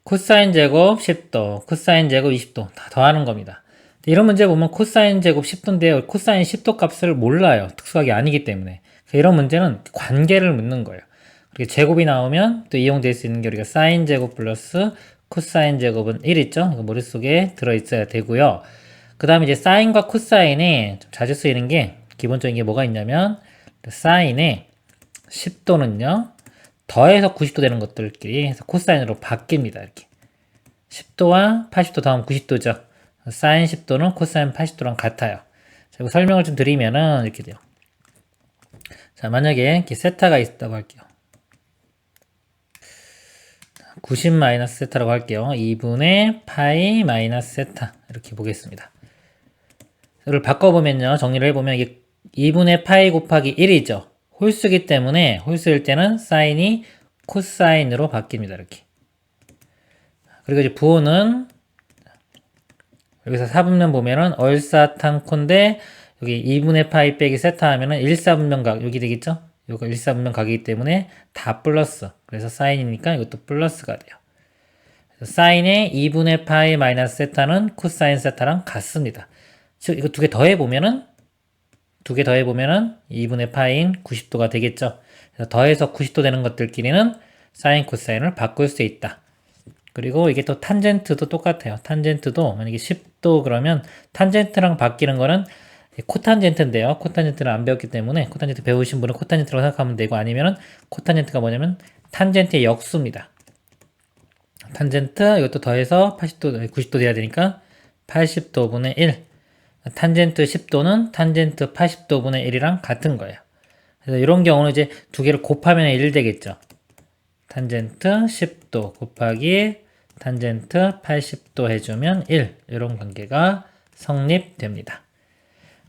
코사인 제곱 10도, 코사인 제곱 20도 다 더하는 겁니다. 이런 문제 보면 코사인 제곱 10도인데요. 코사인 10도 값을 몰라요. 특수하게 아니기 때문에. 이런 문제는 관계를 묻는 거예요. 그리고 제곱이 나오면 또 이용될 수 있는 게 우리가 사인 제곱 플러스 코사인 제곱은 1 있죠? 이거 머릿속에 들어있어야 되고요. 그 다음에 이제 사인과 코사인에 좀 자주 쓰이는 게 기본적인 게 뭐가 있냐면 사인에 10도는요. 더해서 90도 되는 것들끼리 해서 코사인으로 바뀝니다. 이렇게 10도와 80도 더하면 90도죠. 사인 10도는 코사인 80도랑 같아요. 자, 이거 설명을 좀 드리면은 이렇게 돼요. 자, 만약에 이렇게 세타가 있다고 할게요. 90 마이너스 세타라고 할게요. 2분의 파이 마이너스 세타 이렇게 보겠습니다. 이걸 바꿔보면요. 정리를 해보면 이게 2분의 파이 곱하기 1이죠. 홀수기 때문에 홀수일 때는 사인이 코사인으로 바뀝니다. 이렇게. 그리고 이제 부호는 여기서 사분면 보면은 얼사탕코인데 여기 2분의 파이 빼기 세타 하면은 1사분면각 여기 되겠죠? 이거 1사분면각이기 때문에 다 플러스. 그래서 사인이니까 이것도 플러스가 돼요. 사인의 2분의 파이 마이너스 세타는 코사인 세타랑 같습니다. 즉 이거 두 개 더해보면은 2분의 파인 90도가 되겠죠. 그래서 더해서 90도 되는 것들끼리는 사인 코사인을 바꿀 수 있다. 그리고 이게 또 탄젠트도 똑같아요. 탄젠트도 만약에 10도 그러면 탄젠트랑 바뀌는 거는 코탄젠트인데요. 코탄젠트를 안 배웠기 때문에 코탄젠트 배우신 분은 코탄젠트라고 생각하면 되고 아니면은 코탄젠트가 뭐냐면 탄젠트의 역수입니다. 탄젠트 이것도 더해서 80도, 90도 돼야 되니까 80도분의 1. 탄젠트 10도는 탄젠트 80도분의 1이랑 같은 거예요. 그래서 이런 경우는 이제 두 개를 곱하면 1 되겠죠. 탄젠트 10도 곱하기 탄젠트 80도 해주면 1. 이런 관계가 성립됩니다.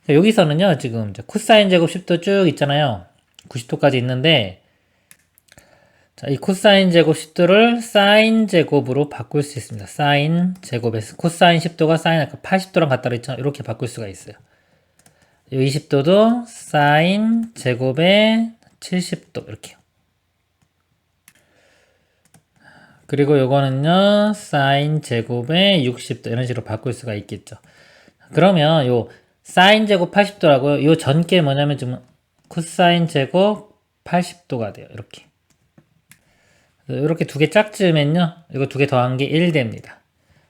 여기서는요, 지금 코사인 제곱 10도 쭉 있잖아요. 90도까지 있는데, 자, 이 코사인 제곱 10도를 사인 제곱으로 바꿀 수 있습니다. 사인 제곱에서 코사인 10도가 사인 아까 80도랑 같다 그랬죠? 이렇게 바꿀 수가 있어요. 이 20도도 사인 제곱에 70도 이렇게요. 그리고 요거는요 사인 제곱에 60도 이런 식으로 바꿀 수가 있겠죠. 그러면 요 사인 제곱 80도라고요. 요 전께 뭐냐면 지금 코사인 제곱 80도가 돼요. 이렇게. 이렇게 두 개 짝지으면요. 이거 두 개 더한 게 1 됩니다.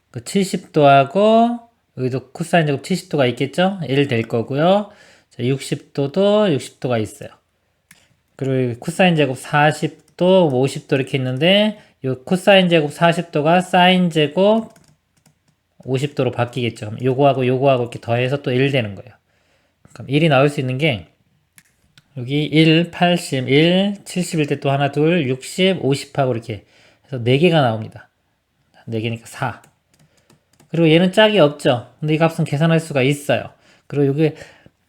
그 70도하고 여기도 코사인 제곱 70도가 있겠죠? 1 될 거고요. 자, 60도도 60도가 있어요. 그리고 코사인 제곱 40도, 50도 이렇게 있는데 이 코사인 제곱 40도가 사인 제곱 50도로 바뀌겠죠. 요거하고 요거하고 이렇게 더해서 또 1 되는 거예요. 그럼 1이 나올 수 있는 게 여기 1, 81, 71 때 또 하나, 둘, 60, 50하고 이렇게 해서 4개가 나옵니다. 4개니까 4. 그리고 얘는 짝이 없죠. 근데 이 값은 계산할 수가 있어요. 그리고 여기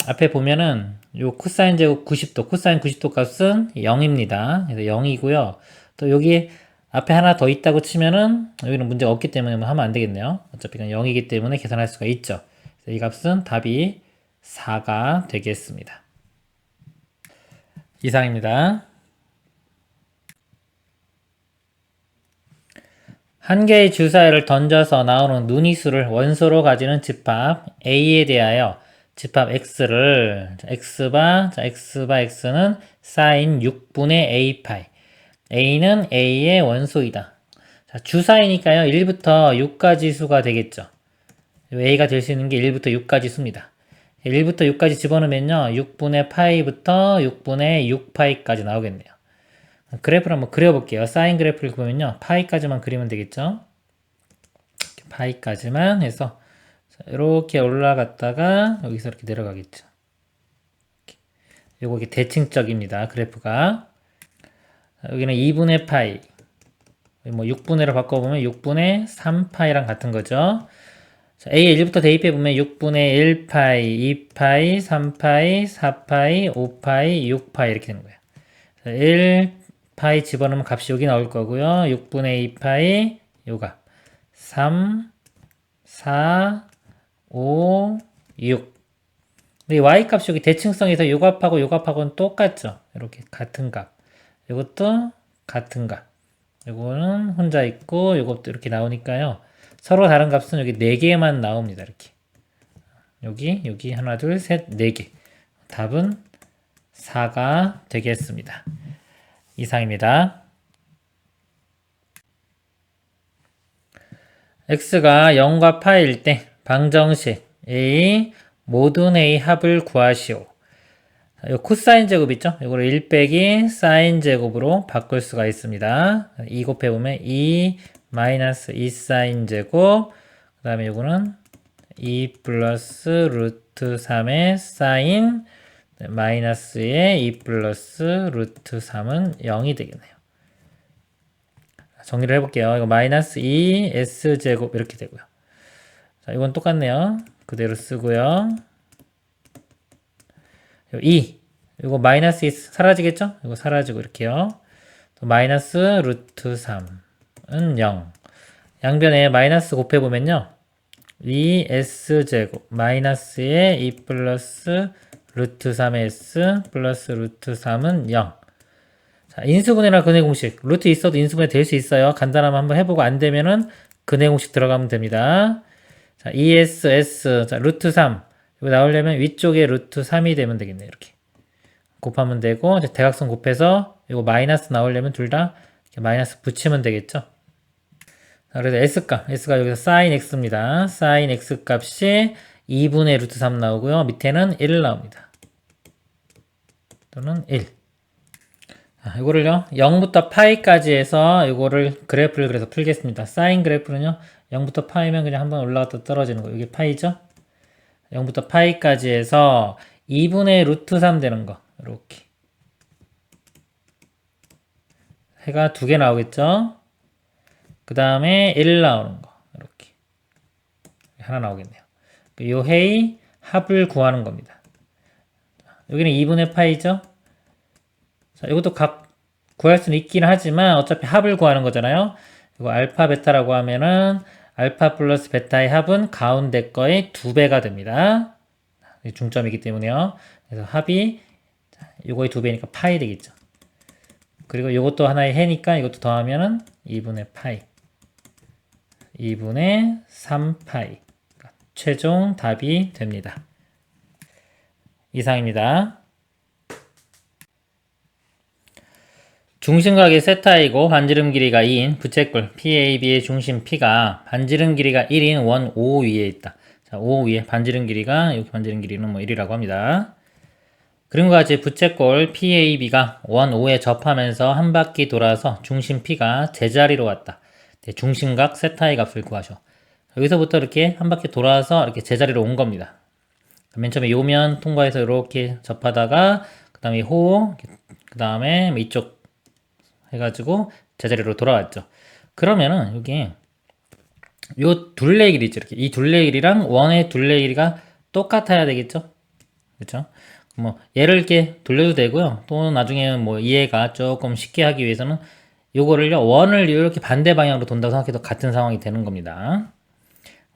앞에 보면은 요 코사인 제곱 90도, 코사인 90도 값은 0입니다. 그래서 0이고요. 또 여기 앞에 하나 더 있다고 치면은 여기는 문제가 없기 때문에 뭐 하면 안 되겠네요. 어차피 그냥 0이기 때문에 계산할 수가 있죠. 그래서 이 값은 답이 4가 되겠습니다. 이상입니다. 한 개의 주사위를 던져서 나오는 눈이수를 원소로 가지는 집합 A에 대하여 집합 X를 X바 X는 사인 6분의 A 파이 A는 A의 원소이다. 자, 주사위니까요 1부터 6까지 수가 되겠죠. A가 될 수 있는 게 1부터 6까지 수입니다. 1부터 6까지 집어넣으면요 6분의 파이부터 6분의 6파이까지 나오겠네요. 그래프를 한번 그려볼게요. 사인 그래프를 보면요 파이까지만 그리면 되겠죠. 파이까지만 해서 이렇게 올라갔다가 여기서 이렇게 내려가겠죠. 요거 이게 대칭적입니다. 그래프가 여기는 2분의 파이 뭐 6분의로 바꿔보면 6분의 3파이랑 같은 거죠. 자, A에 1부터 대입해보면 6분의 1파이, 2파이, 3파이, 4파이, 5파이, 6파이 이렇게 되는 거예요. 1파이 집어넣으면 값이 여기 나올 거고요. 6분의 2파이 요값 3, 4, 5, 6 이 y값이 여기 대칭성에서 요 값하고 요 값하고는 똑같죠. 이렇게 같은 값. 이것도 같은 값. 요거는 혼자 있고 요것도 이렇게 나오니까요. 서로 다른 값은 여기 4개만 나옵니다. 이렇게. 여기 하나 둘 셋 4개. 답은 4가 되겠습니다. 이상입니다. x가 0과 파일 때 방정식 a 모든 a 합을 구하시오. 이 코사인 제곱 있죠? 이거를 1 빼기 사인 제곱으로 바꿀 수가 있습니다. 2 곱해보면 2 마이너스 2 사인 제곱, 그 다음에 이거는 2 플러스 루트 3의 사인 마이너스의 2 플러스 루트 3은 0이 되겠네요. 정리를 해볼게요. 이거 마이너스 2 s제곱 이렇게 되고요. 자, 이건 똑같네요. 그대로 쓰고요. 2 이거 마이너스 2 사라지겠죠? 이거 사라지고 이렇게요. 또 마이너스 루트 3은 0. 양변에 마이너스 곱해보면요. 2s제곱 마이너스의 2 플러스 루트 3의 s 플러스 루트 3은 0. 자, 인수분해나 근해 공식. 루트 있어도 인수분해 될 수 있어요. 간단하면 한번 해보고 안 되면은 근해 공식 들어가면 됩니다. 자, 2ss, 자, 루트 3. 이거 나오려면 위쪽에 루트 3이 되면 되겠네요. 이렇게. 곱하면 되고, 이제 대각선 곱해서 이거 마이너스 나오려면 둘 다 마이너스 붙이면 되겠죠. 자, 그래서 s값, s가 여기서 sin x입니다. sin x 값이 2분의 루트 3 나오고요. 밑에는 1 나옵니다. 또는 1. 이거를요 0부터 파이까지 해서 이거를 그래프를 그래서 풀겠습니다. 사인 그래프는요 0부터 파이면 그냥 한번 올라갔다 떨어지는 거. 이게 파이죠. 0부터 파이까지 해서 2분의 루트 3 되는 거 이렇게 해가 2개 나오겠죠. 그 다음에 1 나오는 거 이렇게 하나 나오겠네요. 이 해의 합을 구하는 겁니다. 여기는 2분의 파이죠. 자, 이것도 각 구할 수는 있긴 하지만 어차피 합을 구하는 거잖아요. 이거 알파 베타라고 하면은 알파 플러스 베타의 합은 가운데 거의 2배가 됩니다. 중점이기 때문에요. 그래서 합이 이거의 2배니까 파이 되겠죠. 그리고 이것도 하나의 해니까 이것도 더하면은 2분의 파이 2분의 3파이 최종 답이 됩니다. 이상입니다. 중심각이 세타이고 반지름 길이가 2인 부채꼴 PAB의 중심 P가 반지름 길이가 1인 원 O 위에 있다. 자, O 위에 반지름 길이가 이렇게 반지름 길이는 뭐 1이라고 합니다. 그림과 같이 부채꼴 PAB가 원 O에 접하면서 한 바퀴 돌아서 중심 P가 제자리로 왔다. 네, 중심각 세타의 값을 구하셔. 여기서부터 이렇게 한 바퀴 돌아서 이렇게 제자리로 온 겁니다. 맨 처음에 요면 통과해서 이렇게 접하다가 그 다음에 호, 그 다음에 이쪽 해가지고 제자리로 돌아왔죠. 그러면은 여기 요 둘레 길이 있죠. 이렇게 이 둘레 길이랑 원의 둘레 길이가 똑같아야 되겠죠. 그렇죠? 뭐 얘를 이렇게 돌려도 되고요. 또 나중에 뭐 이해가 조금 쉽게 하기 위해서는 요거를요 원을 이렇게 반대 방향으로 돈다고 생각해도 같은 상황이 되는 겁니다.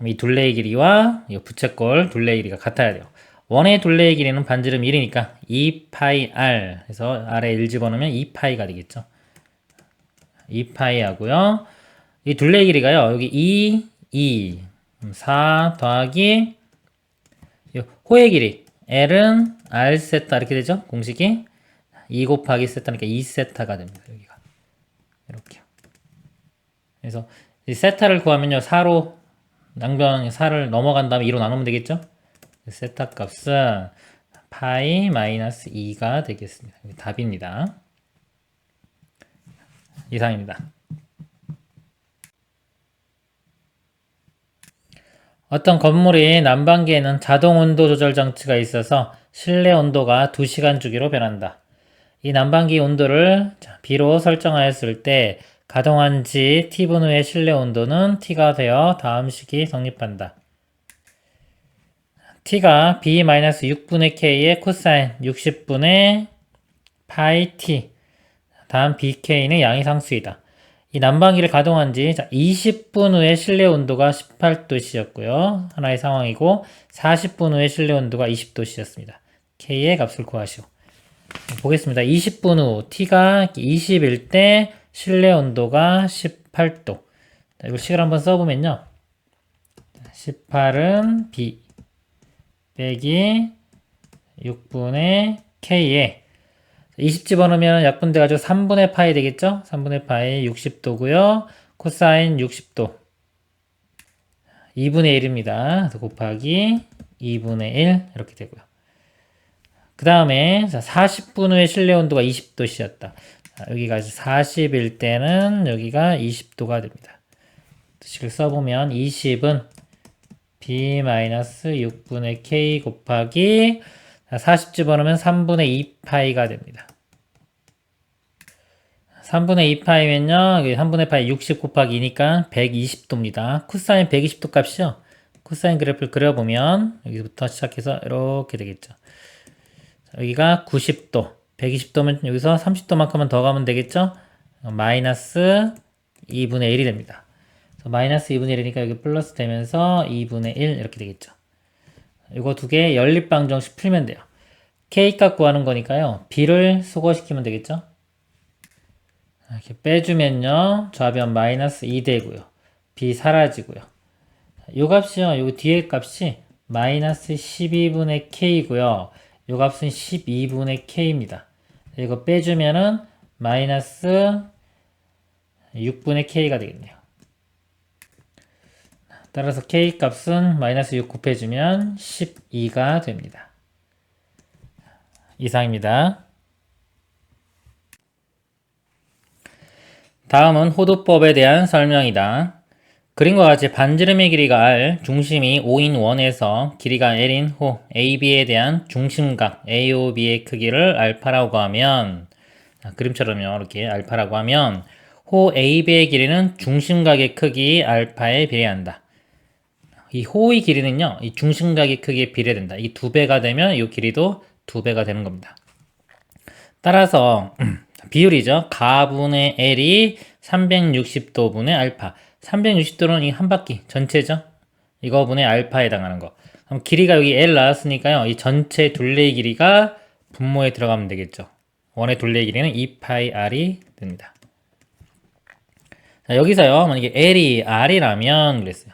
이 둘레의 길이와 이 부채꼴 둘레의 길이가 같아야 돼요. 원의 둘레의 길이는 반지름 1이니까 2파이 r 해서 r에 1 집어넣으면 2파이가 되겠죠. 2파이 하고요. 이 둘레의 길이가요. 여기 2, 4 더하기 호의 길이 L은 R 세타 이렇게 되죠. 공식이 2 곱하기 세타니까 2 세타가 됩니다. 여기가 이렇게요. 그래서 이 세타를 구하면요. 4로 양변 4를 넘어간 다음에 2로 나누면 되겠죠. 세타 값은 파이 마이너스 2가 되겠습니다. 답입니다. 이상입니다. 어떤 건물의 난방기에는 자동 온도 조절 장치가 있어서 실내 온도가 2시간 주기로 변한다. 이 난방기 온도를 B로 설정하였을 때 가동한 지 T분 후의 실내 온도는 T가 되어 다음 식이 성립한다. T가 B-6분의 K의 코사인 60분의 파이 T 다음 BK는 양의 상수이다. 이 난방기를 가동한 지 20분 후에 실내 온도가 18도씨였고요. 하나의 상황이고 40분 후에 실내 온도가 20도씨였습니다. K의 값을 구하시오. 보겠습니다. 20분 후 T가 20일 때 실내 온도가 18도. 자, 이거 식을 한번 써보면요. 18은 B 빼기 6분의 K에 20 집어넣으면 약분돼가지고 3분의 파이 되겠죠? 3분의 파이 60도고요. 코사인 60도 2분의 1입니다. 그래서 곱하기 2분의 1 이렇게 되고요. 그 다음에 40분 후에 실내 온도가 20도씨였다. 여기가 40일 때는 여기가 20도가 됩니다. 식을 써보면 20은 B-6분의 K 곱하기 40 집어넣으면 3분의 2파이가 됩니다. 3분의 2파이면요. 3분의 파이 60 곱하기 2니까 120도입니다. 코사인 120도 값이요. 코사인 그래프를 그려보면 여기부터 시작해서 이렇게 되겠죠. 여기가 90도. 120도면 여기서 30도만큼만 더 가면 되겠죠? 마이너스 2분의 1이 됩니다. 마이너스 2분의 1이니까 여기 플러스 되면서 2분의 1 이렇게 되겠죠. 이거 두 개 연립방정식 풀면 돼요. K값 구하는 거니까요. B를 수거시키면 되겠죠. 이렇게 빼주면요. 좌변 마이너스 2 되고요. B 사라지고요. 요 값이요. 요 뒤에 값이 마이너스 12분의 K고요. 요 값은 12분의 K입니다. 이거 빼주면은 마이너스 6분의 K가 되겠네요. 따라서 K 값은 마이너스 6 곱해주면 12가 됩니다. 이상입니다. 다음은 호도법에 대한 설명이다. 그림과 같이 반지름의 길이가 R, 중심이 O인 원에서 길이가 L인 호 AB에 대한 중심각 AOB의 크기를 알파라고 하면, 그림처럼요, 이렇게 알파라고 하면 호 AB의 길이는 중심각의 크기 알파에 비례한다. 이 호의 길이는요, 이 중심각의 크기에 비례된다. 이게 2배가 되면 이 길이도 2배가 되는 겁니다. 따라서 비율이죠. 가분의 L이 360도분의 알파. 360도는 이 한 바퀴 전체죠. 이거 분의 알파에 해당하는 거. 그럼 길이가 여기 L 나왔으니까요. 이 전체 둘레의 길이가 분모에 들어가면 되겠죠. 원의 둘레의 길이는 2πr이 됩니다. 자, 여기서요. 만약에 L이 R이라면 그랬어요.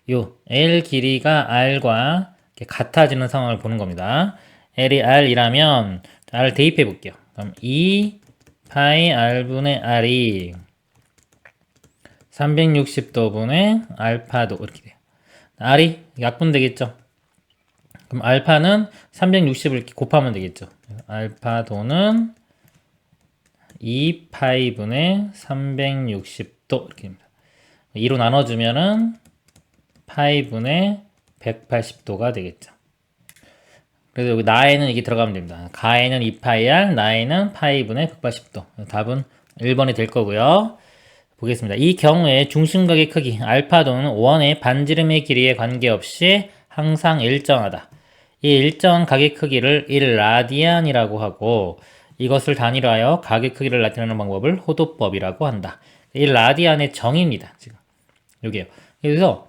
요 L 길이가 R과 같아지는 상황을 보는 겁니다. L이 R이라면 R을 대입해 볼게요. 그럼 2파이 R분의 R이 360도분의 알파도 이렇게 돼요. R이 약분 되겠죠. 그럼 알파는 360을 이렇게 곱하면 되겠죠. 알파도는 2파이분의 360도 이렇게 됩니다. 2로 나눠주면은 파이분의 180도가 되겠죠. 그래서 여기 나에는 이게 들어가면 됩니다. 가에는 2파이R, 나에는 파이분의 180도. 답은 1번이 될 거고요. 보겠습니다. 이 경우에 중심각의 크기 알파도는 원의 반지름의 길이에 관계없이 항상 일정하다. 이 일정한 각의 크기를 1라디안이라고 하고 이것을 단위로 하여 각의 크기를 나타내는 방법을 호도법이라고 한다. 1라디안의 정의입니다. 지금 여기요. 그래서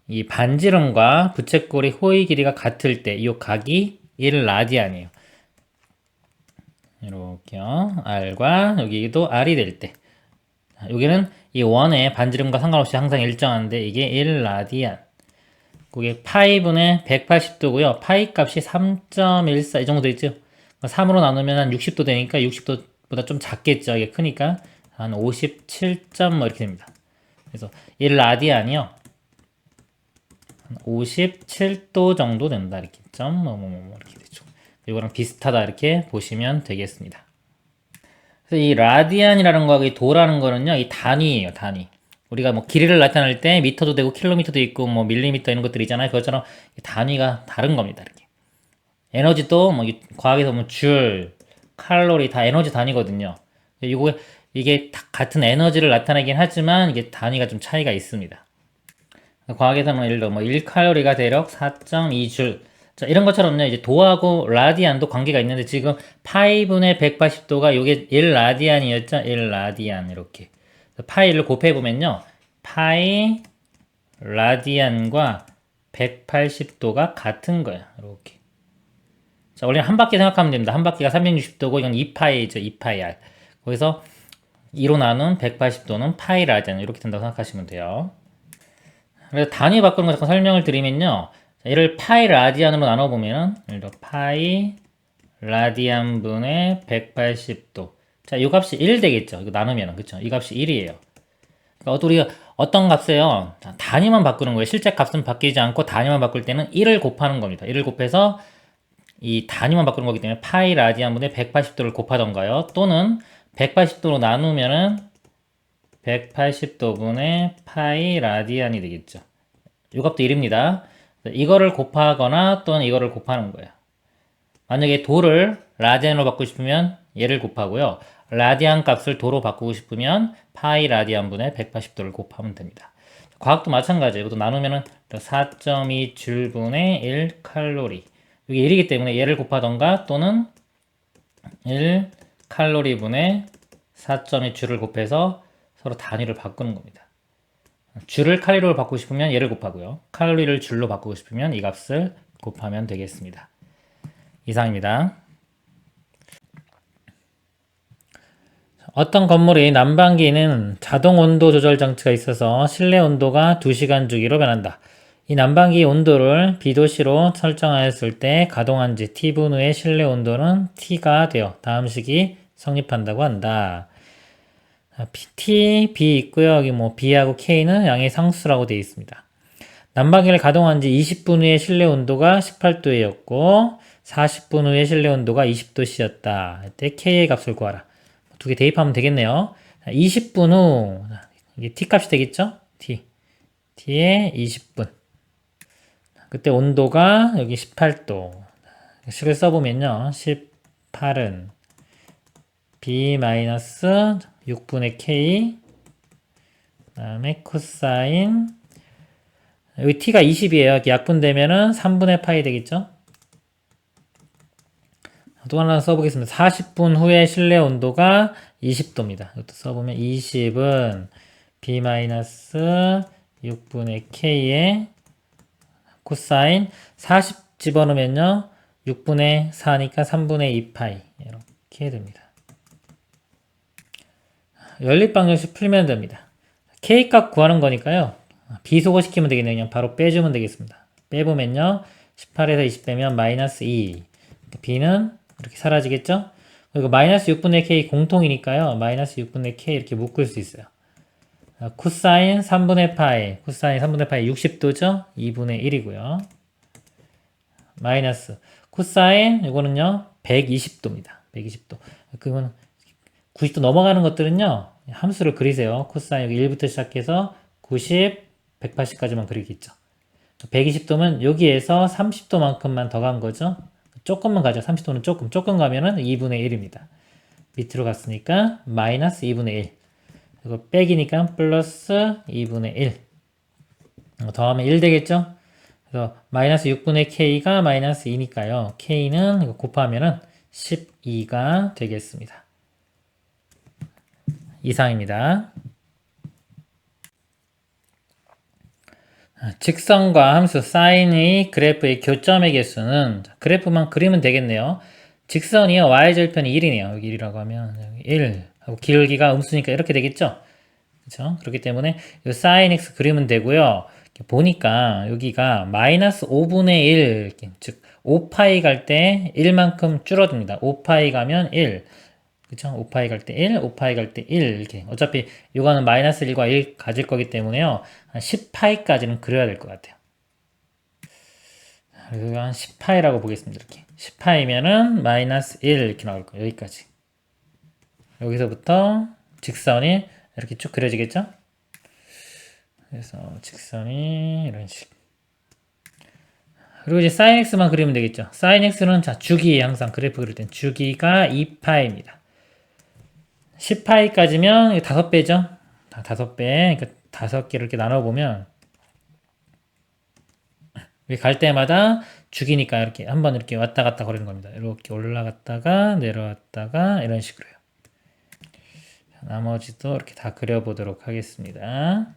이 반지름과 부채꼴의 호의 길이가 같을 때 이 각이 1라디안이에요. 이렇게요. R과 여기도 R이 될 때 여기는 이 원의 반지름과 상관없이 항상 일정한데 이게 1라디안. 그게 파이분의 180도고요. 파이 값이 3.14 이 정도 되죠. 3으로 나누면 한 60도 되니까 60도보다 좀 작겠죠. 이게 크니까 한 57점 뭐 이렇게 됩니다. 그래서 1라디안이요. 57도 정도 된다. 이렇게 점 이렇게 되죠. 이거랑 비슷하다 이렇게 보시면 되겠습니다. 그래서 이 라디안이라는 거하고 이 도라는 거는요, 이 단위예요, 단위. 우리가 뭐 길이를 나타낼 때 미터도 되고 킬로미터도 있고 뭐 밀리미터 이런 것들 있잖아요. 그것처럼 단위가 다른 겁니다. 이렇게. 에너지도 뭐 과학에서 보면 줄, 칼로리 다 에너지 단위거든요. 이게 같은 에너지를 나타내긴 하지만 이게 단위가 좀 차이가 있습니다. 과학에서는 예를 들어 뭐 1칼로리가 대략 4.2줄. 자, 이런 것처럼요, 이제 도하고 라디안도 관계가 있는데 지금 파이분의 180도가 요게 1라디안이었죠? 1라디안 이렇게. 파이를 곱해보면요. 파이 라디안과 180도가 같은 거야. 이렇게. 자, 원래 한 바퀴 생각하면 됩니다. 한 바퀴가 360도고 이건 2파이죠. 2파이 R. 거기서 2로 나눈 180도는 파이 라디안 이렇게 된다고 생각하시면 돼요. 그래서 단위 바꾸는 거 잠깐 설명을 드리면요. 자, 얘를 파이 라디안으로 나눠보면 예를 들어 파이 라디안 분의 180도. 자, 이 값이 1 되겠죠. 이거 나누면은 그쵸? 이 값이 1이에요. 그러니까 우리가 어떤 값에요. 자, 단위만 바꾸는 거예요. 실제 값은 바뀌지 않고 단위만 바꿀 때는 1을 곱하는 겁니다. 1을 곱해서 이 단위만 바꾸는 거기 때문에 파이 라디안 분의 180도를 곱하던가요. 또는 180도로 나누면은 180도분의 파이 라디안이 되겠죠. 이 값도 1입니다. 이거를 곱하거나 또는 이거를 곱하는 거예요. 만약에 도를 라디안으로 바꾸고 싶으면 얘를 곱하고요. 라디안 값을 도로 바꾸고 싶으면 파이 라디안 분의 180도를 곱하면 됩니다. 과학도 마찬가지예요. 이것도 나누면은 4.2 줄분의 1 칼로리. 이게 1이기 때문에 얘를 곱하던가 또는 1 칼로리분의 4.2 줄을 곱해서 서로 단위를 바꾸는 겁니다. 줄을 칼로리로 바꾸고 싶으면 얘를 곱하고요. 칼로리를 줄로 바꾸고 싶으면 이 값을 곱하면 되겠습니다. 이상입니다. 어떤 건물의 난방기에는 자동 온도 조절 장치가 있어서 실내 온도가 2시간 주기로 변한다. 이 난방기 온도를 B도시로 설정하였을 때 가동한 지 T분 후의 실내 온도는 T가 되어 다음 식이 성립한다고 한다. T, B 있고요. 여기 뭐 B하고 K는 양의 상수라고 되어 있습니다. 난방기를 가동한 지 20분 후에 실내 온도가 18도였고 40분 후에 실내 온도가 20도씨였다. 이때 K의 값을 구하라. 두 개 대입하면 되겠네요. 20분 후 이게 T 값이 되겠죠? T에 20분. 그때 온도가 여기 18도. 식을 써보면요. 18은 B-6분의 K 그 다음에 코사인 여기 T가 20이에요. 약분되면은 3분의 파이 되겠죠? 또 하나 써보겠습니다. 40분 후에 실내 온도가 20도입니다. 이것도 써보면 20은 B-6분의 K의 코사인 40 집어넣으면요. 6분의 4니까 3분의 2파이 이렇게 됩니다. 연립방정식 풀면 됩니다. K값 구하는 거니까요. 비소거시키면 되겠네요. 그냥 바로 빼주면 되겠습니다. 빼보면요. 18에서 20 빼면 마이너스 2. B는 이렇게 사라지겠죠? 그리고 마이너스 6분의 K 공통이니까요. 마이너스 6분의 K 이렇게 묶을 수 있어요. 코사인 3분의 파이. 코사인 3분의 파이 60도죠? 2분의 1이고요. 마이너스. 코사인 이거는요. 120도입니다. 120도. 그건 90도 넘어가는 것들은요. 함수를 그리세요. 코사인 여기 1부터 시작해서 90, 180까지만 그리겠죠. 120도면 여기에서 30도만큼만 더 간 거죠. 조금만 가죠. 30도는 조금 가면은 2분의 1입니다. 밑으로 갔으니까 마이너스 2분의 1. 그리고 빼기니까 플러스 2분의 1. 더하면 1 되겠죠? 그래서 마이너스 6분의 K가 마이너스 2니까요. K는 이거 곱하면은 12가 되겠습니다. 이상입니다. 직선과 함수 사인의 그래프의 교점의 개수는 그래프만 그리면 되겠네요. 직선이요. y절편이 1이네요. 여기 1이라고 하면 1 하고 길기가 음수니까 이렇게 되겠죠. 그렇죠? 그렇기 때문에 이 sin x 그리면 되고요. 보니까 여기가 마이너스 5분의 1, 즉 5파이 갈 때 1만큼 줄어듭니다. 5파이 가면 1. 그쵸? 5파이 갈 때 1, 5파이 갈 때 1 이렇게 어차피 이거는 마이너스 1과 1 가질 거기 때문에요. 한 10파이까지는 그려야 될 것 같아요. 그리고 한 10파이라고 보겠습니다. 이렇게 10파이면은 마이너스 1 이렇게 나올 거예요. 여기까지. 여기서부터 직선이 이렇게 쭉 그려지겠죠? 그래서 직선이 이런 식. 그리고 이제 sin x만 그리면 되겠죠. sin x는 자 주기 항상 그래프 그릴 땐 주기가 2파입니다. 10파이까지면 5배죠. 5배. 그러니까 5개를 이렇게 나눠보면 갈 때마다 주기니까 이렇게 한번 이렇게 왔다 갔다 거리는 겁니다. 이렇게 올라갔다가 내려왔다가 이런 식으로요. 나머지도 이렇게 다 그려보도록 하겠습니다.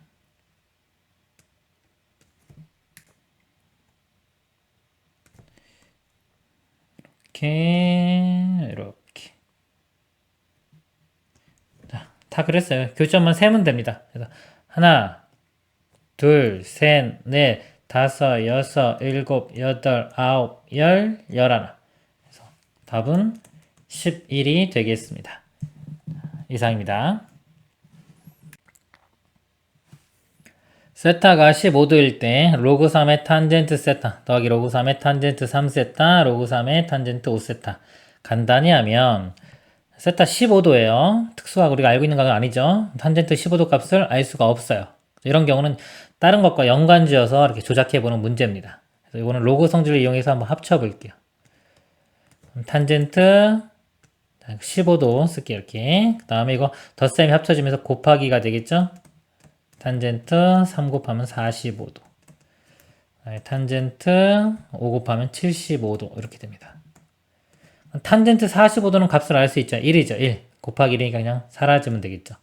이렇게 다 그랬어요. 교점만 세면 됩니다. 그래서 하나, 둘, 셋, 넷, 다섯, 여섯, 일곱, 여덟, 아홉, 열, 열하나. 그래서 답은 11이 되겠습니다. 이상입니다. 세타가 15도일 때 로그 3의 탄젠트 세타 더하기 로그 3의 탄젠트 3세타 로그 3의 탄젠트 5세타 간단히 하면 세타 15도예요. 특수하고 우리가 알고 있는 건 아니죠. 탄젠트 15도 값을 알 수가 없어요. 이런 경우는 다른 것과 연관지어서 이렇게 조작해보는 문제입니다. 그래서 이거는 로그 성질을 이용해서 한번 합쳐볼게요. 탄젠트 15도 쓸게요. 이렇게. 그 다음에 이거 덧셈이 합쳐지면서 곱하기가 되겠죠. 탄젠트 3 곱하면 45도. 탄젠트 5 곱하면 75도. 이렇게 됩니다. 탄젠트 45도는 값을 알 수 있죠. 1이죠. 1. 곱하기 1이니까 그냥 사라지면 되겠죠.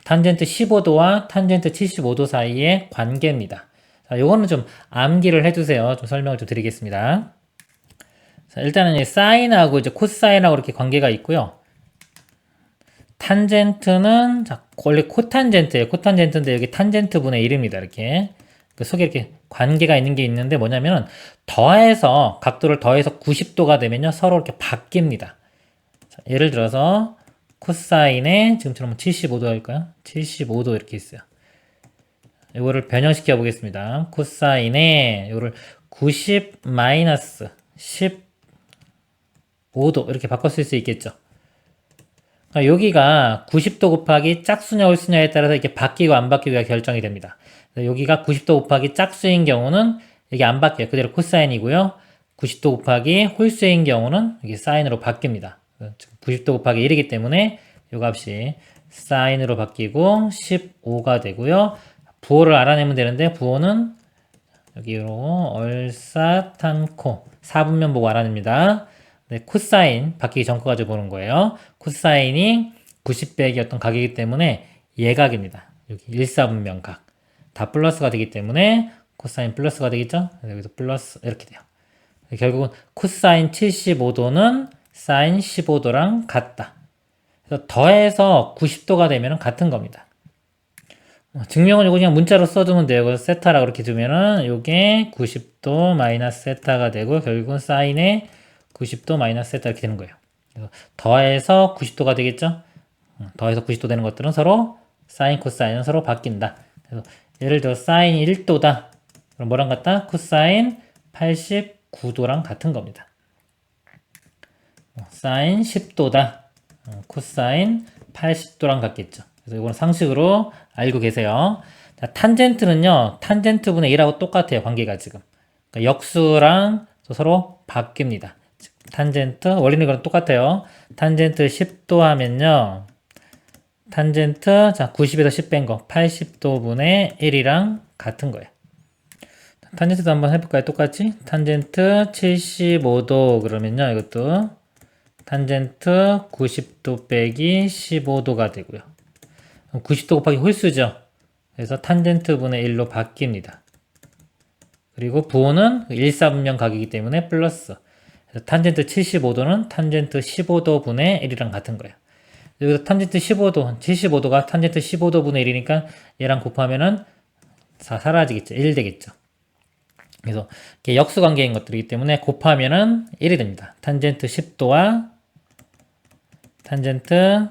탄젠트 15도와 탄젠트 75도 사이의 관계입니다. 자, 요거는 좀 암기를 해두세요. 좀 설명을 좀 드리겠습니다. 자, 일단은 사인하고 이제 코사인하고 이렇게 관계가 있고요. 탄젠트는, 자, 원래 코탄젠트예요. 코탄젠트인데 여기 탄젠트 분의 1입니다. 이렇게. 그 속에 이렇게 관계가 있는 게 있는데 뭐냐면 더해서, 각도를 더해서 90도가 되면요. 서로 이렇게 바뀝니다. 자, 예를 들어서 코사인에 지금처럼 75도 할까요? 75도 이렇게 있어요. 이거를 변형시켜 보겠습니다. 코사인에 이거를 90 마이너스 15도 이렇게 바꿔 쓸 수 있겠죠. 여기가 90도 곱하기 짝수냐 홀수냐에 따라서 이렇게 바뀌고 안 바뀌고가 결정이 됩니다. 여기가 90도 곱하기 짝수인 경우는 이게 안 바뀌어요. 그대로 코사인이고요. 90도 곱하기 홀수인 경우는 이게 사인으로 바뀝니다. 90도 곱하기 1이기 때문에 이 값이 사인으로 바뀌고 15가 되고요. 부호를 알아내면 되는데 부호는 여기로 얼사탄코 4분면 보고 알아냅니다. 네, 코사인 바뀌기 전 거 가지고 보는 거예요. 코사인이 90백이었던 각이기 때문에 예각입니다. 여기 1사분면 각. 다 플러스가 되기 때문에 코사인 플러스가 되겠죠? 여기서 플러스 이렇게 돼요. 결국은 코사인 75도는 사인 15도랑 같다. 그래서 더해서 90도가 되면 같은 겁니다. 증명은 이거 그냥 문자로 써두면 돼요. 그래서 세타라고 이렇게 두면은 요게 90도 마이너스 세타가 되고 결국은 사인에 90도 마이너스 세타 이렇게 되는 거예요. 그래서 더해서 90도가 되겠죠? 더해서 90도 되는 것들은 서로 사인, 코사인은 서로 바뀐다. 그래서 예를 들어 사인 1도다. 그럼 뭐랑 같다? 코사인 89도랑 같은 겁니다. 사인 10도다. 코사인 80도랑 같겠죠. 그래서 이거는 상식으로 알고 계세요. 자, 탄젠트는요, 탄젠트분의 1하고 똑같아요. 관계가 지금. 그러니까 역수랑 서로 바뀝니다. 탄젠트, 원리는 이거랑 똑같아요. 탄젠트 10도 하면요, 탄젠트, 자, 90에서 10 뺀 거, 80도분의 1이랑 같은 거예요. 탄젠트도 한번 해볼까요? 똑같이? 탄젠트 75도, 그러면요, 이것도 탄젠트 90도 빼기 15도가 되고요. 90도 곱하기 홀수죠. 그래서 탄젠트 분의 1로 바뀝니다. 그리고 부호는 1사분면 각이기 때문에 플러스. 그래서 탄젠트 75도는 탄젠트 15도 분의 1이랑 같은 거예요. 여기서 탄젠트 15도, 75도가 탄젠트 15도 분의 1이니까 얘랑 곱하면은 사라지겠죠. 1 되겠죠. 그래서 이게 역수 관계인 것들이기 때문에 곱하면은 1이 됩니다. 탄젠트 10도와 탄젠트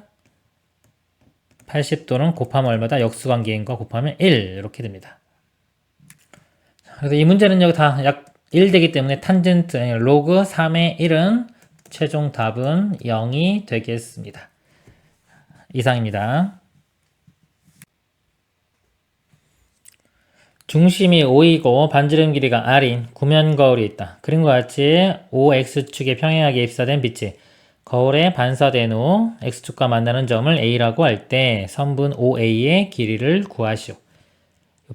80도는 곱하면 얼마다? 역수 관계인 거 곱하면 1 이렇게 됩니다. 그래서 이 문제는 여기 다 약 1 되기 때문에 탄젠트 로그 3의 1은 최종 답은 0이 되겠습니다. 이상입니다. 중심이 O이고 반지름 길이가 R인 구면 거울이 있다. 그림과 같이 OX축에 평행하게 입사된 빛이 거울에 반사된 후 X축과 만나는 점을 A라고 할 때 선분 OA의 길이를 구하시오.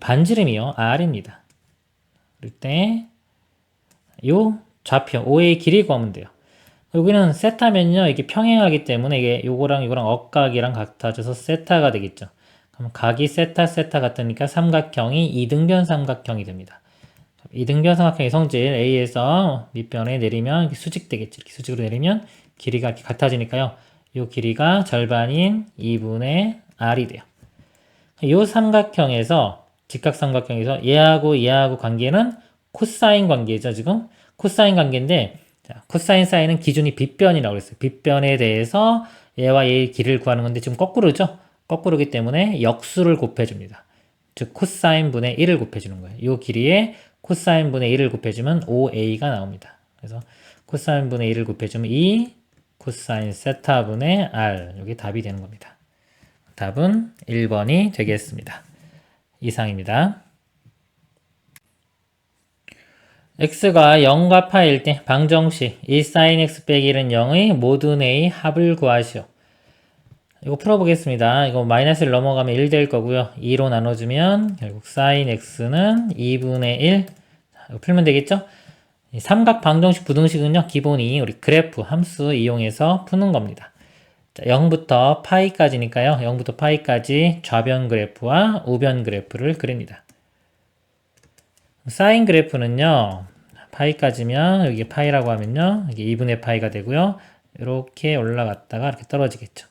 반지름이요, R입니다. 그럴 때 요 좌표 OA의 길이 구하면 돼요. 여기는 세타면요, 이게 평행하기 때문에 이게 요거랑 요거랑 억각이랑 같아져서 세타가 되겠죠. 그럼 각이 세타, 세타 같으니까 삼각형이 이등변 삼각형이 됩니다. 이등변 삼각형의 성질 A에서 밑변에 내리면 수직되겠죠. 이렇게 수직으로 내리면 길이가 이렇게 같아지니까요. 이 길이가 절반인 2분의 R이 돼요. 이 삼각형에서 직각삼각형에서 얘하고 관계는 코사인 관계죠. 지금 코사인 관계인데 자, 코사인 사인은 기준이 빗변이라고 그랬어요. 빗변에 대해서 얘와 얘의 길이를 구하는 건데 지금 거꾸로죠. 거꾸로기 때문에 역수를 곱해줍니다. 즉 코사인 분의 1을 곱해주는 거예요. 이 길이에 코사인 분의 1을 곱해주면 5a가 나옵니다. 그래서 코사인 분의 1을 곱해주면 2 코사인 세타 분의 r 이게 답이 되는 겁니다. 답은 1번이 되겠습니다. 이상입니다. x가 0과 파일 때 방정식 이 sin x 빼기 1은 0의 모든 a의 합을 구하시오. 이거 풀어보겠습니다. 이거 마이너스를 넘어가면 1 될 거고요. 2로 나눠주면 결국 sin x는 2분의 1. 이거 풀면 되겠죠? 이 삼각 방정식 부등식은요. 기본이 우리 그래프 함수 이용해서 푸는 겁니다. 자, 0부터 파이까지니까요. 0부터 파이까지 좌변 그래프와 우변 그래프를 그립니다. 사인 그래프는요. 파이까지면 여기 파이라고 하면요. 이게 2분의 파이가 되고요. 이렇게 올라갔다가 이렇게 떨어지겠죠.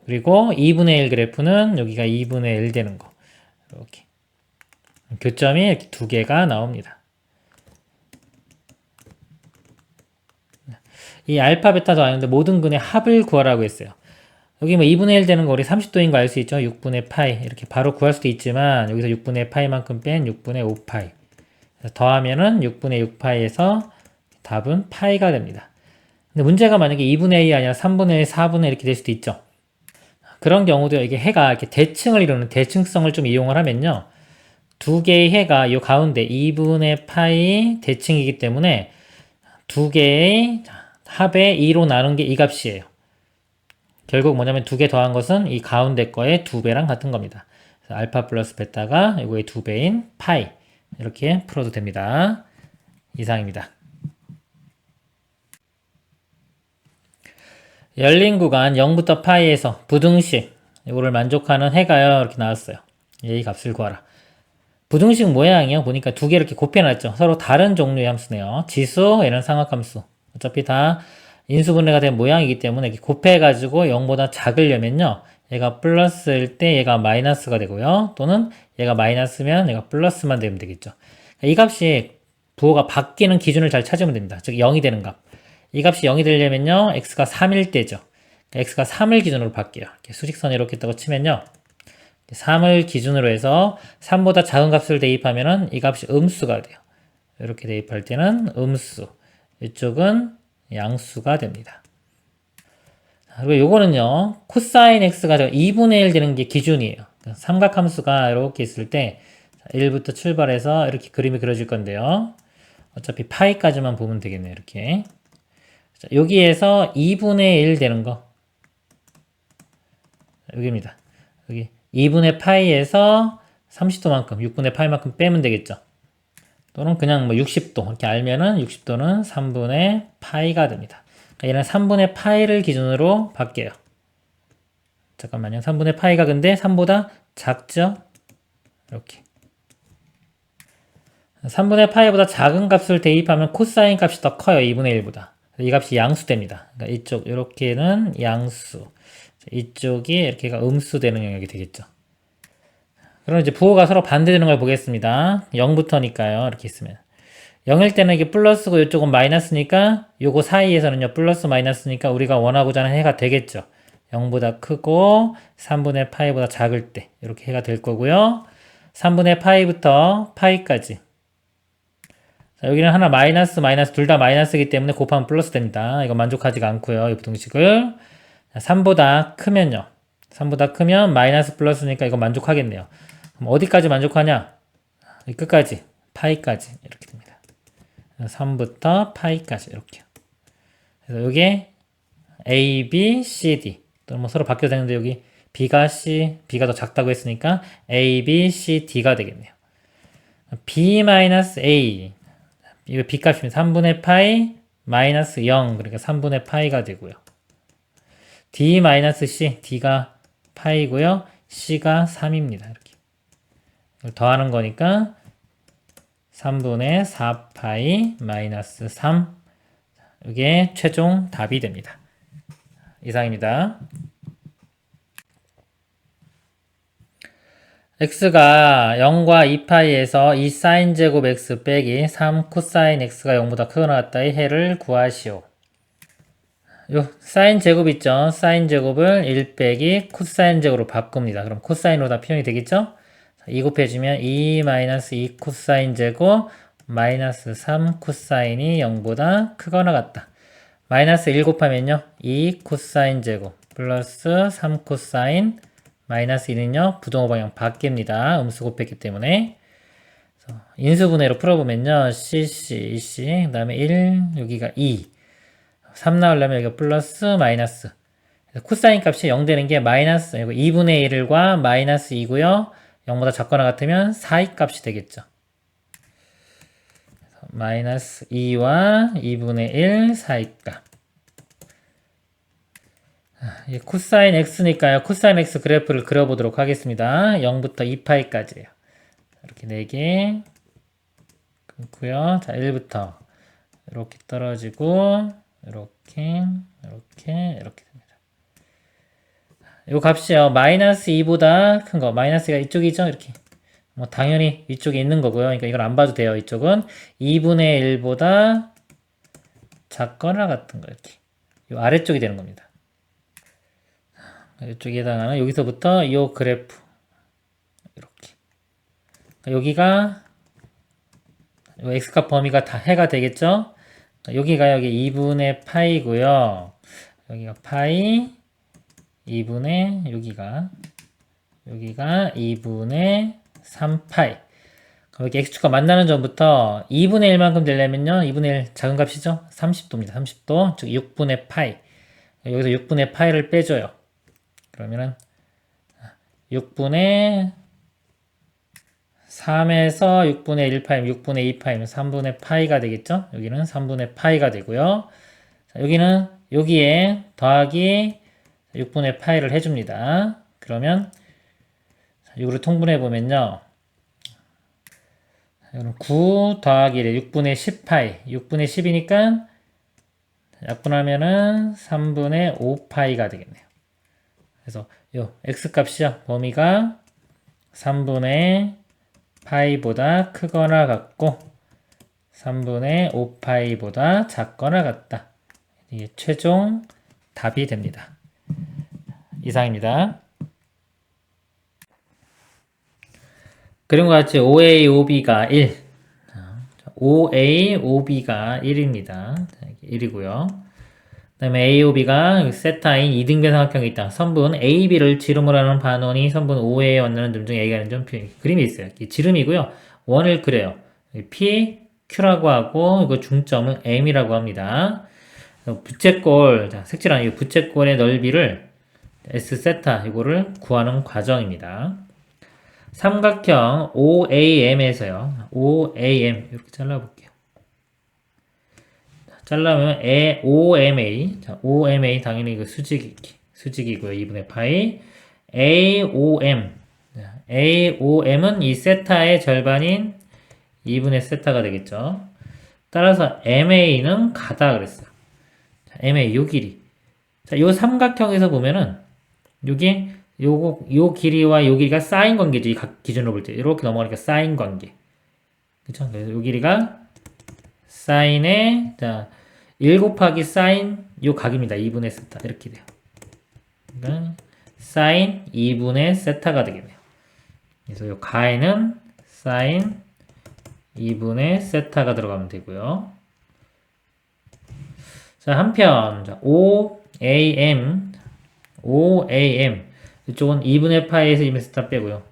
그리고 2분의 1 그래프는 여기가 2분의 1 되는 거. 이렇게. 교점이 이렇게 두 개가 나옵니다. 이 알파, 베타 더하는데 모든 근의 합을 구하라고 했어요. 여기 뭐 2분의 1 되는 거 우리 30도인 거 알 수 있죠? 6분의 파이. 이렇게 바로 구할 수도 있지만 여기서 6분의 파이만큼 뺀 6분의 5파이. 더하면은 6분의 6파이에서 답은 파이가 됩니다. 근데 문제가 만약에 2분의 1이 아니라 3분의 1, 4분의 1 이렇게 될 수도 있죠. 그런 경우도 이게 해가 이렇게 대칭을 이루는 대칭성을 좀 이용을 하면요. 두 개의 해가 이 가운데 2분의 파이 대칭이기 때문에 두 개의 합의 2로 나눈 게 이 값이에요. 결국 뭐냐면 두 개 더한 것은 이 가운데 거의 2배랑 같은 겁니다. 그래서 알파 플러스 베타가 이거의 2배인 파이. 이렇게 풀어도 됩니다. 이상입니다. 열린 구간 0부터 파이에서 부등식 이거를 만족하는 해가요. 이렇게 나왔어요. 이 값을 구하라. 부등식 모양이요. 보니까 두 개 이렇게 곱해놨죠. 서로 다른 종류의 함수네요. 지수, 얘는 상악함수. 어차피 다 인수분해가 된 모양이기 때문에 이렇게 곱해가지고 0보다 작으려면요. 얘가 플러스일 때 얘가 마이너스가 되고요. 또는 얘가 마이너스면 얘가 플러스만 되면 되겠죠. 이 값이 부호가 바뀌는 기준을 잘 찾으면 됩니다. 즉 0이 되는 값. 이 값이 0이 되려면요. x가 3일 때죠. x가 3을 기준으로 바뀌어요. 이렇게 수직선이 이렇게 있다고 치면요. 3을 기준으로 해서 3보다 작은 값을 대입하면은 이 값이 음수가 돼요. 이렇게 대입할 때는 음수. 이쪽은 양수가 됩니다. 그리고 요거는요. 코사인 x가 2분의 1 되는 게 기준이에요. 삼각함수가 이렇게 있을 때 1부터 출발해서 이렇게 그림이 그려질 건데요. 어차피 파이까지만 보면 되겠네요. 이렇게. 자, 여기에서 2분의 1 되는 거. 여기입니다. 여기 2분의 파이에서 30도만큼, 6분의 파이만큼 빼면 되겠죠. 또는 그냥 뭐 60도 이렇게 알면은 60도는 3분의 파이가 됩니다. 그러니까 얘는 3분의 파이를 기준으로 바뀌어요. 잠깐만요. 3분의 파이가 근데 3보다 작죠? 이렇게. 3분의 파이보다 작은 값을 대입하면 코사인 값이 더 커요. 2분의 1보다. 이 값이 양수됩니다. 그러니까 이쪽 이렇게는 양수. 이쪽이 이렇게가 음수 되는 영역이 되겠죠. 그럼 이제 부호가 서로 반대되는 걸 보겠습니다. 0부터니까요. 이렇게 있으면. 0일 때는 이게 플러스고 이쪽은 마이너스니까 요거 사이에서는요. 플러스 마이너스니까 우리가 원하고자 하는 해가 되겠죠. 0보다 크고 3분의 파이보다 작을 때 이렇게 해가 될 거고요. 3분의 파이부터 파이까지. 자, 여기는 하나 마이너스 둘 다 마이너스이기 때문에 곱하면 플러스 됩니다. 이거 만족하지가 않고요. 이 부등식을. 3보다 크면요. 3보다 크면 마이너스 플러스니까 이거 만족하겠네요. 그럼 어디까지 만족하냐? 끝까지. 파이까지. 이렇게 됩니다. 3부터 파이까지. 이렇게요. 그래서 이게 A, B, C, D. 또 뭐 서로 바뀌어야 되는데 여기 B가 C, B가 더 작다고 했으니까 A, B, C, D가 되겠네요. B-A. 이거 B 값입니다. 3분의 파이 마이너스 0. 그러니까 3분의 파이가 되고요. D-C. D가 파이고요. C가 3입니다. 이렇게. 이걸 더하는 거니까 3분의 4파이 마이너스 3. 이게 최종 답이 됩니다. 이상입니다. x가 0과 2파이에서 2 사인 제곱 x 빼기 3 코사인 x가 0보다 크거나 같다의 해를 구하시오. 요 사인 제곱 있죠? 사인 제곱을 1 빼기 코사인 제곱으로 바꿉니다. 그럼 코사인으로 다 표현이 되겠죠? 2 곱해주면 2 마이너스 2 코사인 제곱 마이너스 3 코사인이 0보다 크거나 같다. 마이너스 1 곱하면요 2 코사인 제곱 플러스 3 코사인 마이너스 1은요 부동호 방향 바뀝니다. 음수 곱했기 때문에. 인수분해로 풀어보면요 cc, ec, 그 다음에 1, 여기가 2 3 나오려면 여기가 플러스 마이너스, 코사인 값이 0 되는 게 마이너스 2분의 1과 마이너스 2고요 0보다 작거나 같으면 4의 값이 되겠죠. 마이너스 2와 2분의 1 4의 값. 코사인 x니까요 코사인 x 그래프를 그려보도록 하겠습니다. 0부터 2파이까지예요. 이렇게 4개 끊고요. 자 1부터 이렇게 떨어지고 이렇게 됩니다. 이 값이요 마이너스 2보다 큰 거, 마이너스가 이쪽이죠. 이렇게 뭐 당연히 이쪽에 있는 거고요. 그러니까 이걸 안 봐도 돼요. 이쪽은 2분의 1보다 작거나 같은 거, 이렇게 이 아래쪽이 되는 겁니다. 이쪽에 해당하는 여기서부터 이 그래프 이렇게, 여기가 이 x값 범위가 다 해가 되겠죠. 여기가 여기 2분의 파이고요. 여기가 파이 2분의 여기가 2분의 3파이. 여기 x축과 만나는 점부터 2분의 1만큼 되려면요 2분의 1 작은 값이죠. 30도입니다. 30도 즉 6분의 파이. 여기서 6분의 파이를 빼줘요. 그러면은 6분의 3에서 6분의 1파이면 6분의 2파이면 3분의 파이가 되겠죠? 여기는 3분의 파이가 되고요. 자, 여기는 여기에 더하기 6분의 파이를 해줍니다. 그러면 6으로 통분해 보면요. 이거는 9 더하기 6분의 10파이. 6분의 10이니까 약분하면은 3분의 5파이가 되겠네요. 그래서 요 x값이요. 범위가 3분의 파이보다 크거나 같고 3분의 5파이보다 작거나 같다. 이게 최종 답이 됩니다. 이상입니다. 그림과 같이 OA, OB가 1. OA, OB가 1입니다. 1이고요. 그 다음에 AOB가 세타인 이등변 삼각형이 있다. 선분 AB를 지름으로 하는 반원이 선분 OA에 만나는 점 중 A가 있는 점 그림이 있어요. 지름이고요. 원을 그려요. P, Q라고 하고 이거 중점은 M이라고 합니다. 부채꼴, 자, 색칠한 이 부채꼴의 넓이를 S 세타 이거를 구하는 과정입니다. 삼각형 OAM에서요. OAM 이렇게 잘라볼게요. 잘라면 OMA, 자, OMA 당연히 이거 수직이고요. 2분의 파이. AOM, AOM은 이 세타의 절반인 2분의 세타가 되겠죠. 따라서 MA는 가다 그랬어요. 자, MA 요 길이. 자, 요 삼각형에서 보면은 여기 요 길이와 요 길이가 사인 관계죠. 이 각 기준으로 볼 때 이렇게 넘어가니까 사인 관계. 그쵸? 그래서 요 길이가 사인의, 자, 1 곱하기 사인 요 각입니다. 2분의 세타 이렇게 돼요. 그러니까 사인 2분의 세타가 되겠네요. 그래서 요 가에는 사인 2분의 세타가 들어가면 되고요. 자, 한편 자, OAM 이쪽은 2분의 파이에서 2분의 세타 빼고요.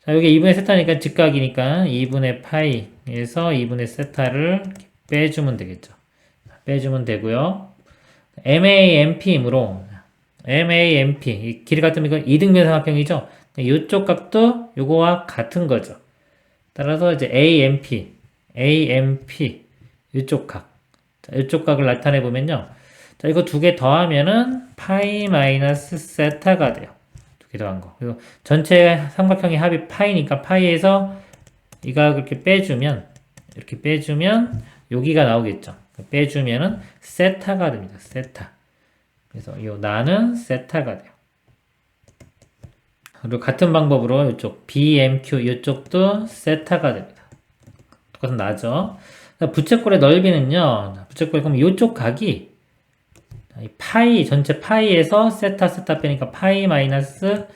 자, 여기 2분의 세타니까 직각이니까 2분의 파이에서 2분의 세타를 빼주면 되겠죠. 빼주면 되고요. MAMP이므로 MAMP 이 길이 같으면 이건 이등변 삼각형이죠. 이쪽 값도 요거와 같은 거죠. 따라서 이제 AMP 이쪽 각. 자, 이쪽 각을 나타내 보면요. 자, 이거 두 개 더하면은 파이 마이너스 세타가 돼요. 두 개 더한 거. 그리고 전체 삼각형의 합이 파이니까 파이에서 이 각을 이렇게 빼주면 여기가 나오겠죠. 빼주면은 세타가 됩니다. 세타. 그래서 요 나는 세타가 돼요. 그리고 같은 방법으로 이쪽 BMQ 이쪽도 세타가 됩니다. 똑같은 나죠. 부채꼴의 넓이는요. 부채꼴 그럼 이쪽 각이 이 파이 전체 파이에서 세타 빼니까 파이 마이너스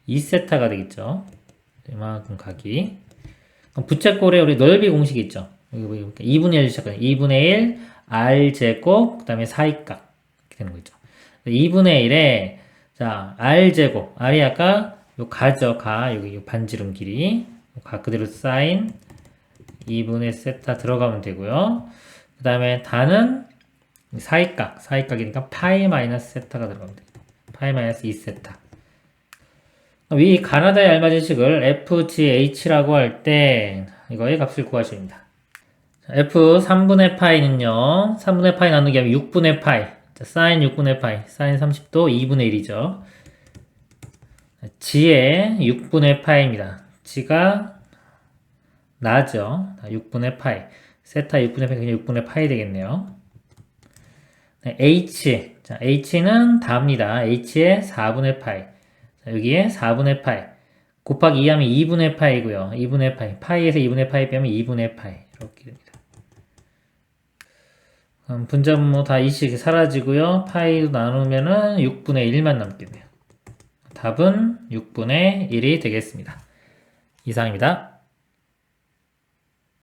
2세타가 되겠죠. 이만큼 각이. 그럼 부채꼴에 우리 넓이 공식이 있죠. 여기 보니까 2분의 1 시작하는 2분의 1 r제곱 그 다음에 사이각 이렇게 되는 거죠. 2분의 1에 자 r제곱 r이 아까 요 가죠. 가 여기 요 반지름 길이 가 그대로 사인 2분의 세타 들어가면 되고요. 그 다음에 다는 사이각이니까 파이 마이너스 세타가 들어가면 돼요. 파이 마이너스 2세타. 위 가나다의 알맞은 식을 FGH라고 할 때 이거의 값을 구하십니다. F 3분의 파이는요. 3분의 파이 나누기 하면 6분의 파이. 자, 사인 6분의 파이. 사인 30도 2분의 1이죠. G의 6분의 파이입니다. G가 나죠. 6분의 파이. 세타 6분의 파이 그냥 6분의 파이 되겠네요. H. 자, H는 답니다. H의 4분의 파이. 자, 여기에 4분의 파이. 곱하기 2 하면 2분의 파이고요. 2분의 파이. 파이에서 2분의 파이 빼면 2분의 파이. 이렇게 됩니다. 분자분모 다 이식이 사라지고요. 파이도 나누면은 6분의 1만 남겠네요. 답은 6분의 1이 되겠습니다. 이상입니다.